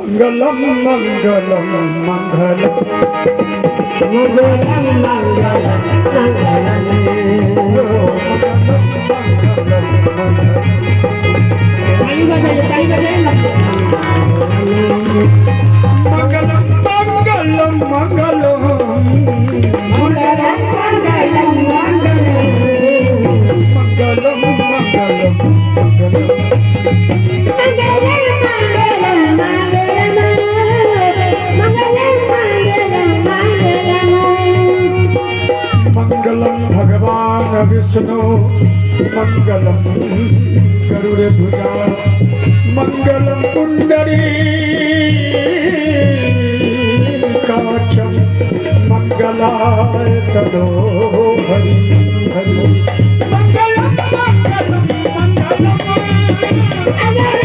मंगलम मंगलम मंगलम मंगलम ताली बजाइए मंगलम मंगलम मंगलम मंगलम मंगलम भगवान विष्णु मंगलम गरुड़ध्वजा मंगलम पुंडरीकाक्षं मंगलाय तनो हरि हरि मंगलम मंगलम मंगलम